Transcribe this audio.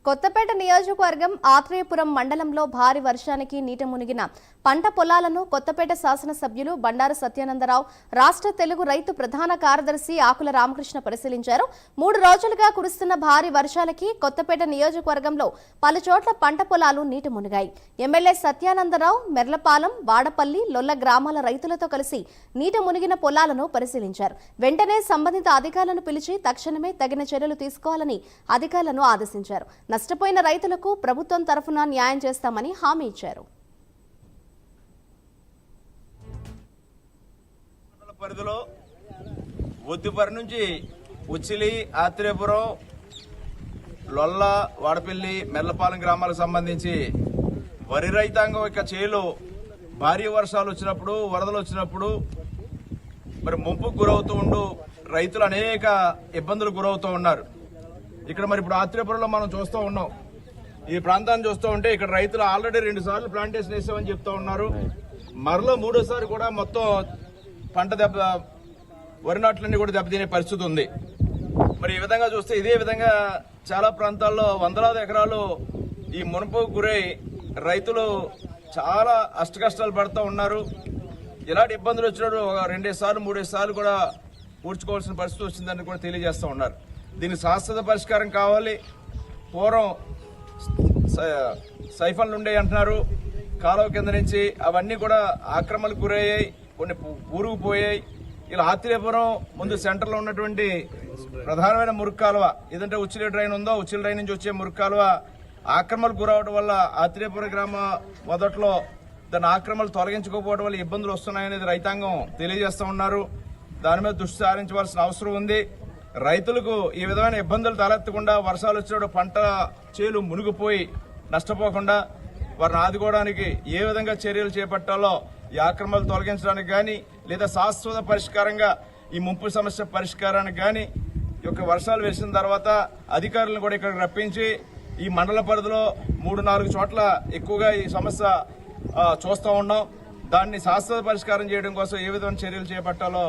కొత్తపేట నియోజకవర్గం ఆత్రేయపురం మండలంలో భారీ వర్షానికి నీట మునిగిన పంట పొలాలను కొత్తపేట శాసనసభ్యులు బండారు సత్యానందరావు, రాష్ట్ర తెలుగు రైతు ప్రధాన కార్యదర్శి ఆకుల రామకృష్ణ పరిశీలించారు. 3 రోజులుగా కురుస్తున్న భారీ వర్షాలకి కొత్తపేట నియోజకవర్గంలో పలుచోట్ల పంట పొలాలు నీట మునిగాయి. ఎమ్మెల్యే సత్యానందరావు మెర్లపాలెం, వాడపల్లి, లొల్ల గ్రామాల రైతులతో కలిసి నీట మునిగిన పొలాలను పరిశీలించారు. వెంటనే సంబంధిత అధికారులను పిలిచి తక్షణమే తగిన చర్యలు తీసుకోవాలని అధికారులను ఆదేశించారు. నష్టపోయిన రైతులకు ప్రభుత్వం తరఫున న్యాయం చేస్తామని హామీ ఇచ్చారు. పరిధిలో ఒత్తిపరి నుంచి ఉచ్చిలి, ఆత్రేయపురం, లొల్ల, వాడపల్లి, మెర్లపాలెం గ్రామాలకు సంబంధించి వరి రైతాంగం యొక్క చేలు భారీ వర్షాలు వచ్చినప్పుడు, వరదలు వచ్చినప్పుడు మరి ముంపుకు గురవుతూ ఉంటూ రైతులు అనేక ఇబ్బందులు గురవుతూ ఉన్నారు. ఇక్కడ మరి ఇప్పుడు ఆత్రేయపురంలో మనం చూస్తూ ఉన్నాం. ఈ ప్రాంతాన్ని చూస్తూ ఉంటే ఇక్కడ రైతులు ఆల్రెడీ 2 సార్లు ప్లాంటేషన్ వేసామని చెప్తా ఉన్నారు. మరలో 3వ కూడా మొత్తం పంట వరి నాట్లన్నీ కూడా దెబ్బతినే పరిస్థితి ఉంది. మరి ఈ విధంగా చూస్తే ఇదే విధంగా చాలా ప్రాంతాల్లో వందలాది ఎకరాలు ఈ మునుపుకు గురై రైతులు చాలా అష్టకష్టాలు పడుతూ ఉన్నారు. ఇలాంటి ఇబ్బందులు వచ్చినప్పుడు 2 సార్లు 3 సార్లు కూడా పూడ్చుకోవాల్సిన పరిస్థితి వచ్చిందని కూడా తెలియజేస్తూ ఉన్నారు. దీనికి శాశ్వత పరిష్కారం కావాలి. పూర్వం సైఫన్లు ఉండే అంటున్నారు కాలువ కింద నుంచి, అవన్నీ కూడా ఆక్రమణకు గురయ్యాయి, కొన్ని ఊరుకుపోయాయి. ఇలా ఆత్రేయపురం ముందు సెంటర్లో ఉన్నటువంటి ప్రధానమైన మురుగు కాలువ ఏదంటే ఉచ్చిలి డ్రైన్ ఉందో, ఉచ్చిలి డ్రైన్ నుంచి వచ్చే మురుగు కాలువ ఆక్రమణకు గురవడం వల్ల ఆత్రేయపురం గ్రామ మొదట్లో దాని ఆక్రమణలు తొలగించుకోకపోవడం వల్ల ఇబ్బందులు వస్తున్నాయనేది రైతాంగం తెలియజేస్తూ ఉన్నారు. దాని మీద దృష్టి సారించవలసిన అవసరం ఉంది. రైతులకు ఈ విధమైన ఇబ్బందులు తలెత్తకుండా, వర్షాలు వచ్చినప్పుడు పంట చేలు మునిగిపోయి నష్టపోకుండా వారిని ఆదుకోవడానికి ఏ విధంగా చర్యలు చేపట్టాలో, ఈ ఆక్రమణలు తొలగించడానికి కానీ లేదా శాశ్వత పరిష్కారంగా ఈ ముంపు సమస్య పరిష్కారానికి కానీ ఈ యొక్క వర్షాలు వేసిన తర్వాత అధికారులను కూడా ఇక్కడికి రప్పించి ఈ మండల పరిధిలో 3-4 చోట్ల ఎక్కువగా ఈ సమస్య చూస్తూ ఉన్నాం. దాన్ని శాశ్వత పరిష్కారం చేయడం కోసం ఏ విధమైన చర్యలు చేపట్టాలో